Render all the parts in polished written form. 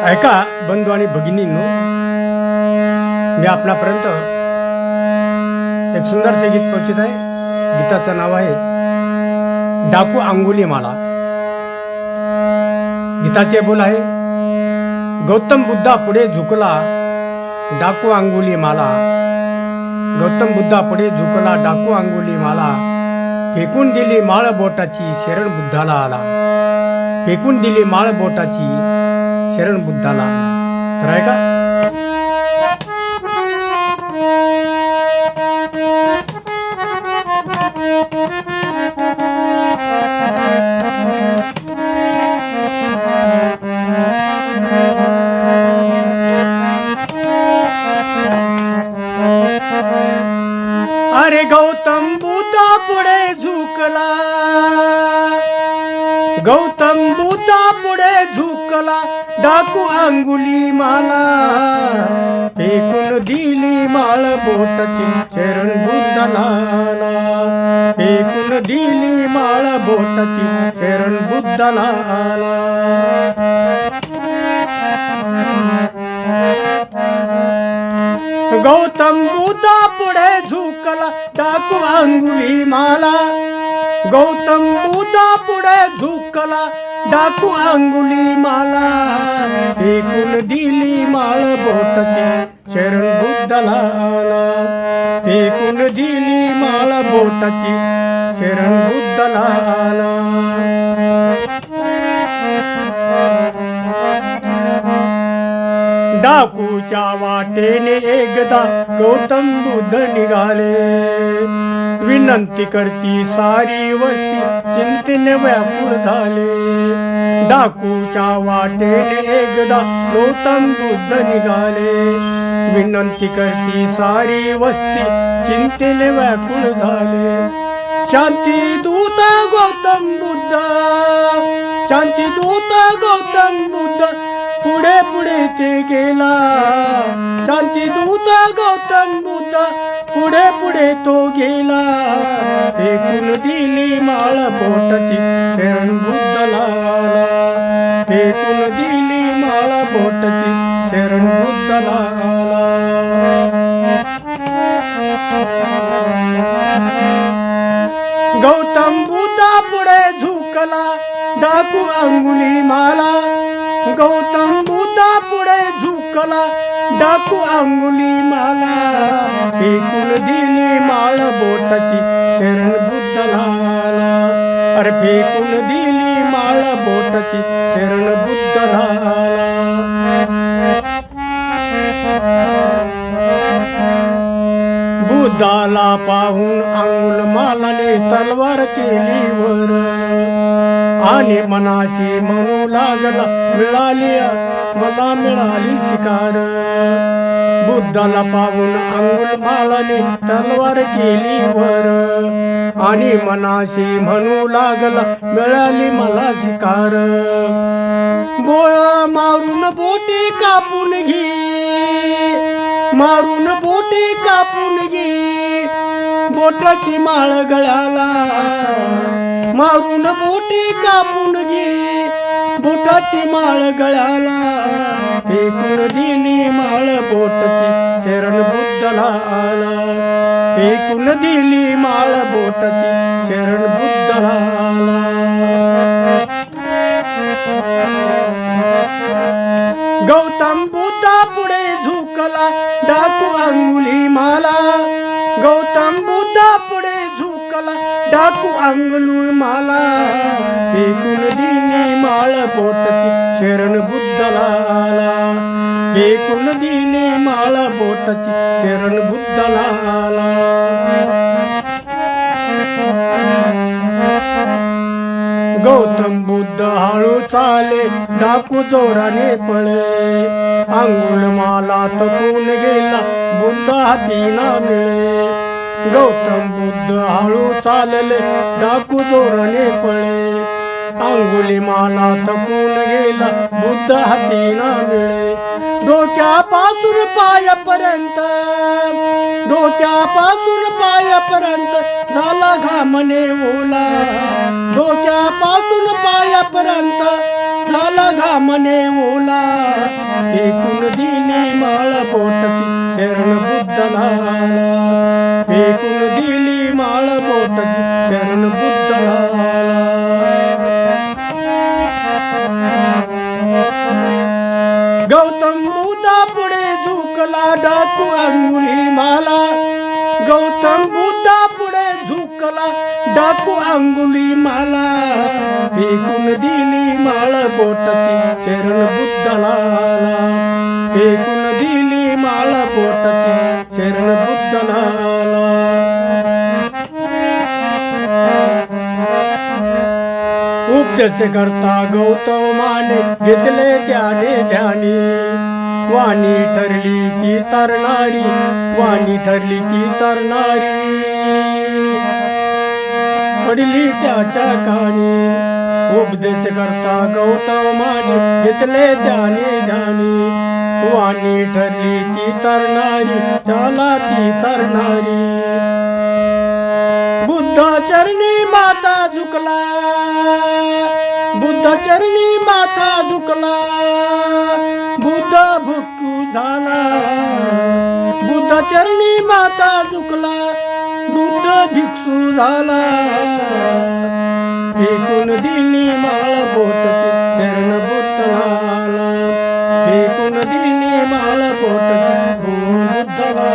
ऐका बंधू आणि भगिनींनो, मी आपणापर्यंत एक सुंदरसे गीत पोहोचत आहे. गीताचं नाव आहे डाकू अंगुली माला. गीताचे बोल आहे, गौतम बुद्धा पुढे झुकला डाकू अंगुली माला. गौतम बुद्धा पुढे झुकला डाकू अंगुली माला. फेकून दिली माळ बोटाची शरण बुद्धाला आला. फेकून दिली माळ बोटाची शरण बुद्धाला आला. तर ऐका, अरे गौतम बुद्धा पुढे झुकला, गौतम बुद्धा पुढे झुकला डाकू अंगुली माला. फेकून दिली माळ बोटाची शरण बुद्धाला आला. फेकून दिली माळ बोटाची शरण बुद्धाला आला. गौतम बुद्धा पुढे झुकला डाकू अंगुली माला. गौतम बुद्धा पुढे झुकला डाकू अंगुली माला. फेकून दिली माळ बोटाची शरण बुद्धाला आला. फेकून दिली माळ बोटाची शरण बुद्धाला आला. डाकूच्या वाटेने एकदा गौतम बुद्ध निघाले. विनंती करती सारी वस्ती चिंतेने व्याकुळ झाले. डाकूच्या वाटेने एकदा गौतम बुद्ध निघाले. विनंती करती सारी वस्ती चिंतेने व्याकुळ झाले. शांती दूत गौतम बुद्ध, शांती दूत गौतम बुद्ध पुढे पुढे ते गेला. शांती दूत गौतम बुद्ध पुढे पुढे तो गेला. फेकून दिली माळ बोटाची शरण बुद्धाला आला. फेकून दिली माळ बोटाची शरण बुद्धाला आला. गौतम बुद्धा पुढे झुकला डाकू अंगुली माला. गौतम बुद्धा पुढे झुकला डाकू अंगुली माला. फेकून दिली माळ बोटाची शरण बुद्धाला आला. अरे फेकून दिली माळ बोटाची शरण बुद्धाला आला. बुद्धाला पाहून अंगुल मालाने तलवार केली वर. आणि मनाशी म्हणू लागला मिळाली मला मिळाली शिकार. बुद्धाला पाहून अंगुल मालाने तलवार केली वर. आणि मनाशी म्हणू लागला मिळाली मला शिकार. बोळ मारून बोटे कापून घे, मारून बोटे कापून घे बोटाची माळ गळ्याला. मारून बोटे कापून घे बोटाची माळ गळ्याला. फेकून दिली माळ बोटाची शरण बुद्धाला आला. फेकून दिली माळ बोटाची शरण बुद्धाला आला. गौतम बुद्धा पुढे झुकला डाकू अंगुली माला. गौतम बुद्धा पुढे झुकला डाकू अंगुली माला. फेकून दिली माळ बोटाची शरण बुद्धाला आला. फेकून दिली माळ बोटाची शरण बुद्धाला आला. गौतम बुद्ध हळू चाले डाकू जोराने पळे. अंगुल माला तपून गेला बुद्ध हाती ना मिळे. गौतम बुद्ध हळू चालले डाकू जोराने पळे. अंगुली माला तपून गेला बुद्ध हाती ना मिळे. डोक्यापासून पायापर्यंत डोक्यापासून पायापर्यंत झाला घामने ओला डोक्यापासून पायापर्यंत झाला घामने ओला फेकून दिली माळ बोटाची शरण बुद्धला फेकून दिली माळ बोटाची शरण बुद्धला गौतम बुद्धा पुढे झुकला डाकू अंगुली माला गौतम बुद्धा पुढे झुकला डाकू अंगुली माला फेकून दिली माळ बोटाची शरण बुद्धला फेकून दिली माळ बोटाची शरण बुद्धला उपदेश करता गौतमाने घेतले त्याने ध्यानी वाणी ठरली ती तरणारी वाणी ठरली ती तरणारी पडली त्याच्या कानी उपदेश करता गौतमाने घेतले त्याने ध्यानी वाणी ठरली ती तरणारी त्याला ती तरणारी बुद्ध चरणी माता झुकला बुद्ध चरणी माता झुकला बुद्ध भुक्कू झाला बुद्ध चरणी माता झुकला बुद्ध भिक्षू झाला फेकून दिली माळ बोटाची शरण बुद्धला फेकून दिली माळ बोटाची बुद्धला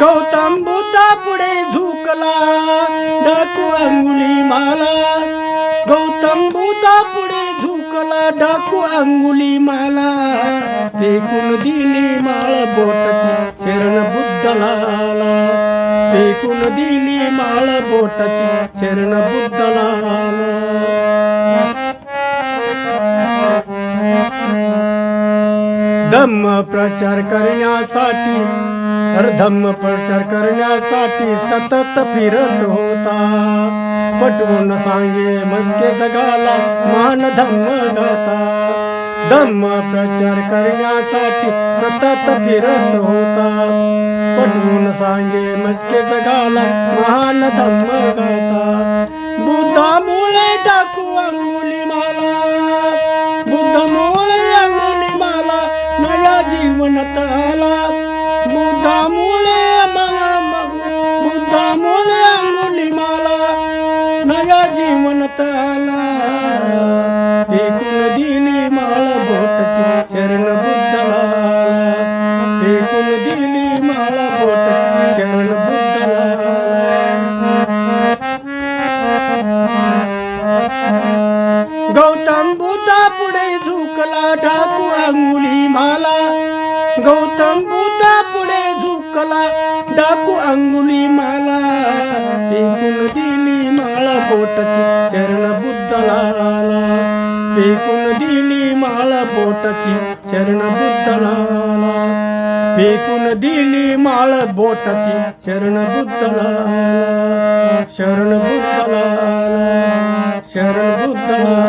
गौतम बुद्धा पुढे झुकला डाकू अंगुली माला गौतम बुद्धा पुढे झुकला डाकू अंगुली माला फेकून दिली माळ बोटाची शरण बुद्धला फेकून दिली माळ बोटाची शरण बुद्धला धम्म प्रचार करण्यासाठी धम्म प्रचार करण्यासाठी सतत फिरत होता पटवून सांगे मस्के जगाला मान धम्म गाता धम्म प्रचार करण्यासाठी सतत फिरत होता पटवून सांगे मस्के जगाला महान धम्म गाता बुद्धामुळे डाकू अंगुली माला बुद्धामुळे अंगुली माला नव्या जीवनात आला बुद्धामुळे बुद्धामुळे अंगुली माला नव्या जीवनात आला फेकून दिली माळ बोटाची शरण बुद्धला फेकून दिली माळ बोटाची शरण बुद्धला गौतम बुद्धा पुढे झुकला डाकू अंगुली माला गौतम बुद्धा पुढे झुकला डाकू अंगुली माला फेकून दिली माळ बोटाची शरण बुद्धला फेकून दिली माळ बोटाची शरण बुद्धला फेकून दिली माळ बोटाची शरण बुद्धला शरण बुद्धला शरण बुद्धला